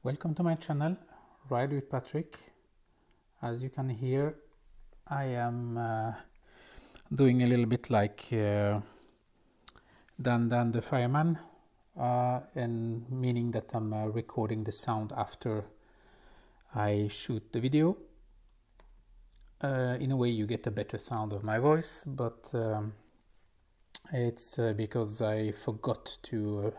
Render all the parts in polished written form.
Welcome to my channel, Ride with Patrick. As you can hear, I am doing a little bit like Dan the fireman, and meaning that I'm recording the sound after I shoot the video. In a way you get a better sound of my voice, but it's because I forgot to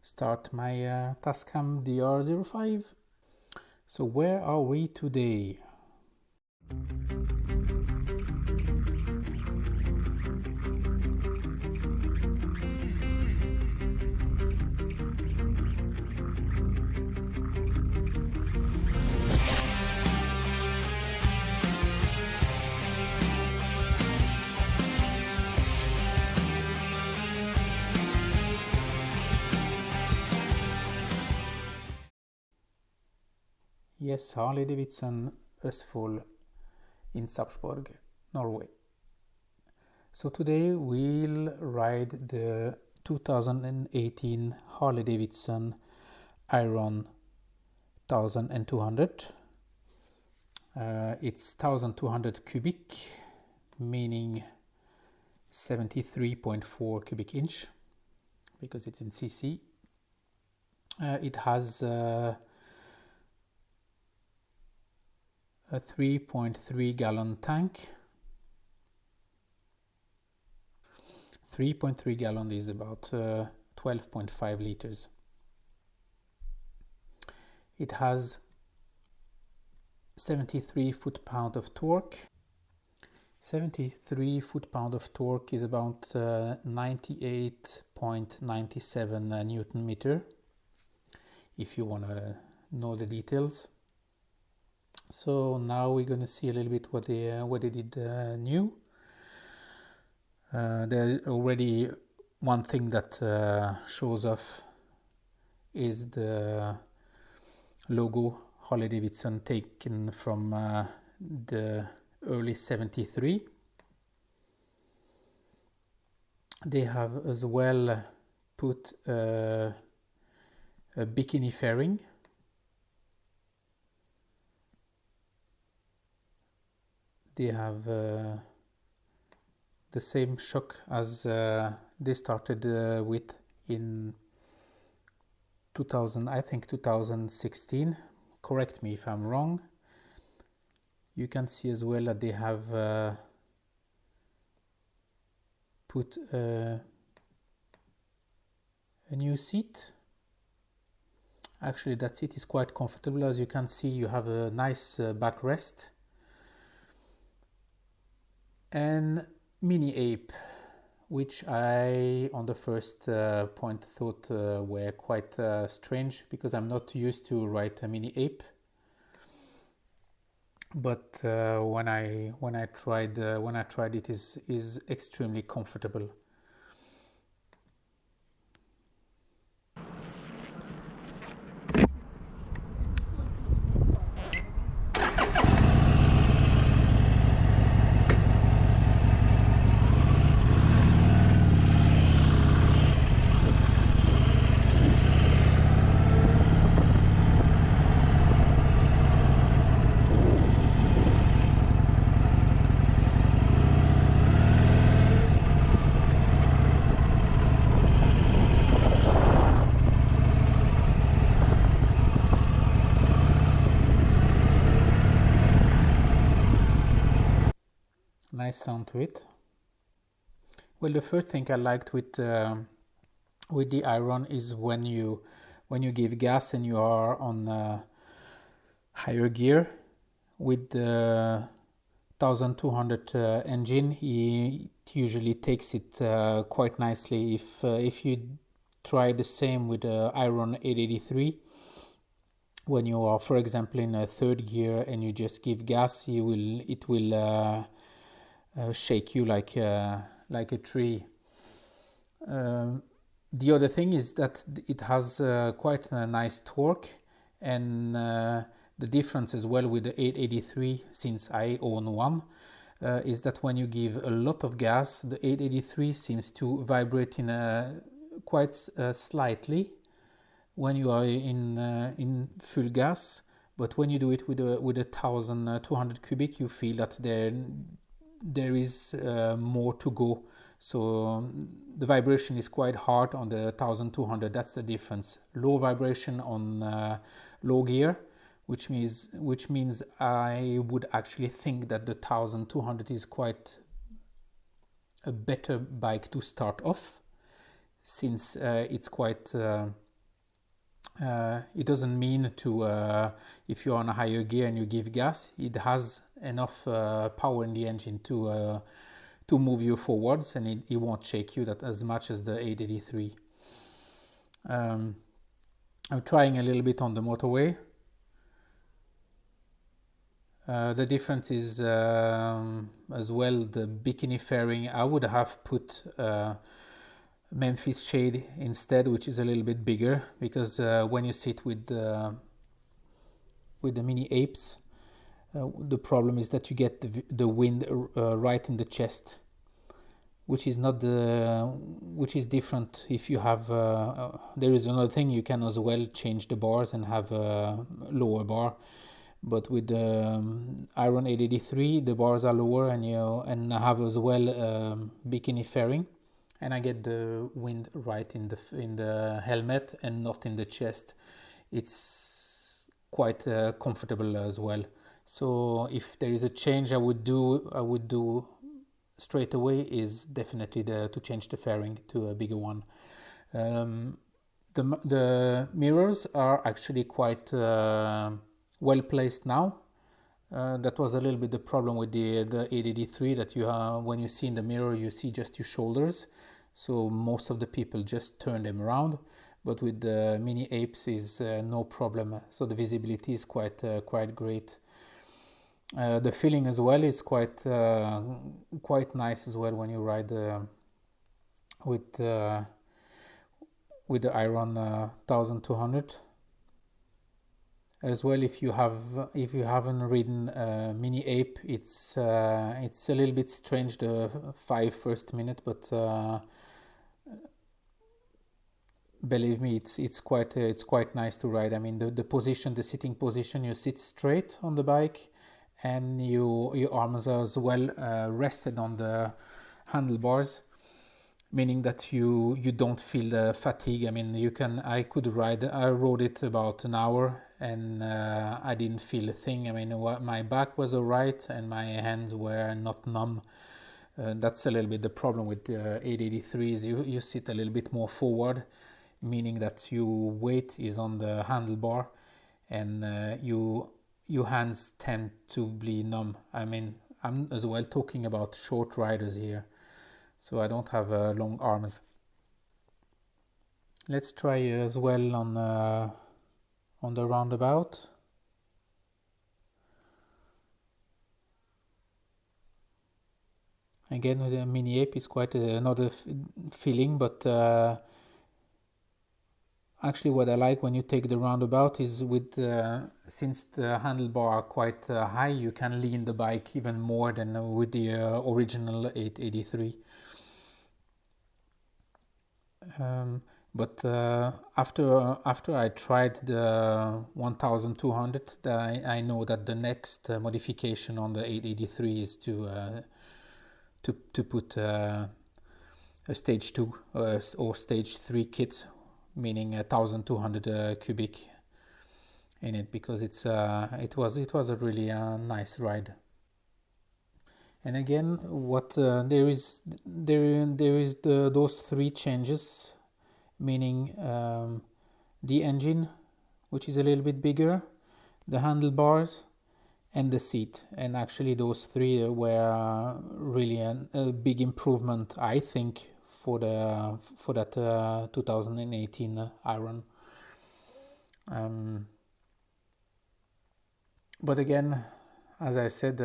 start my Tascam Dr-05. So where are we today? Yes, Harley Davidson Iron in Sarpsborg, Norway. So today we'll ride the 2018 Harley Davidson Iron 1200. It's 1200 cubic, meaning 73.4 cubic inch, because it's in cc. It has a 3.3 gallon tank. 3.3 gallon is about 12.5 liters. It has 73 foot-pound of torque. 73 foot-pound of torque is about 98.97 Newton meter, if you want to know the details. So now we're going to see a little bit what they did new. There's already one thing that shows off is the logo Harley Davidson taken from the early 73. They have as well put a bikini fairing. They have the same shock as they started with in 2016. Correct me if I'm wrong. You can see as well that they have put a new seat. Actually, that seat is quite comfortable. As you can see, you have a nice backrest. And mini ape, which I on the first point thought were quite strange, because I'm not used to ride a mini ape. But when I tried it, is extremely comfortable. Nice sound to it. Well, the first thing I liked with the Iron is when you give gas and you are on higher gear. With the 1200 engine, it usually takes it quite nicely. If you try the same with the Iron 883, when you are, for example, in a third gear and you just give gas, it will shake you like a tree. The other thing is that it has quite a nice torque, and the difference as well with the 883, since I own one, is that when you give a lot of gas, the 883 seems to vibrate in quite slightly, when you are in full gas, but when you do it with a 1200 cubic, you feel that there is more to go. So the vibration is quite hard on the 1200. That's the difference. Low vibration on low gear, which means I would actually think that the 1200 is quite a better bike to start off, since it's quite it doesn't mean to if you're on a higher gear and you give gas, it has enough power in the engine to move you forwards, and it won't shake you that as much as the 883. I'm trying a little bit on the motorway. The difference is as well the bikini fairing. I would have put Memphis shade instead, which is a little bit bigger, because when you sit with the mini apes, the problem is that you get the wind right in the chest, which is different if you have there is another thing, you can as well change the bars and have a lower bar, but with the Iron 883 the bars are lower, and I have as well bikini fairing, and I get the wind right in the helmet and not in the chest. It's quite comfortable as well. So if there is a change I would do straight away, is definitely to change the fairing to a bigger one. The mirrors are actually quite well placed now. That was a little bit the problem with the 883, that you when you see in the mirror you see just your shoulders, so most of the people just turn them around, but with the mini apes is no problem, so the visibility is quite great. The feeling as well is quite nice as well when you ride with the Iron 1200. As well, if you haven't ridden mini ape, it's a little bit strange the first 5 minutes, but believe me, it's quite nice to ride. I mean, the position, the sitting position, you sit straight on the bike, and your arms are as well rested on the handlebars, meaning that you don't feel the fatigue. I mean, I rode it about an hour, and I didn't feel a thing. I mean, my back was alright and my hands were not numb. That's a little bit the problem with the 883, is you sit a little bit more forward, meaning that your weight is on the handlebar, and your hands tend to be numb. I mean, I'm as well talking about short riders here, so I don't have long arms. Let's try as well on the roundabout. Again, with the mini ape is quite another feeling, but actually what I like when you take the roundabout is with since the handlebar are quite high, you can lean the bike even more than with the original 883. But after I tried the 1200, I know that the next modification on the 883 is to put a stage 2 or stage 3 kit, meaning 1200 cubic in it, because it was a really nice ride. And again, what there is those 3 changes, meaning the engine, which is a little bit bigger, the handlebars, and the seat. And actually those 3 were really a big improvement, I think, for that 2018 Iron. But again, as I said,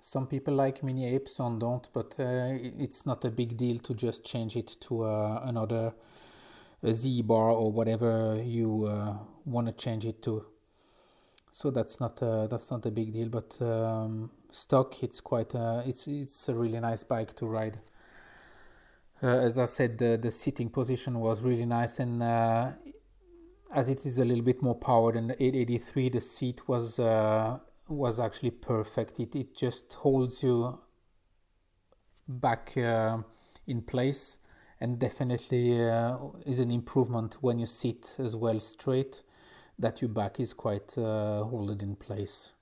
some people like mini apes, some don't, but it's not a big deal to just change it to another Z bar or whatever you want to change it to. So that's not a big deal. But stock, it's quite it's a really nice bike to ride. As I said, the sitting position was really nice, and as it is a little bit more power than the 883, the seat was actually perfect. It just holds you back in place, and definitely is an improvement when you sit as well straight, that your back is quite holded in place.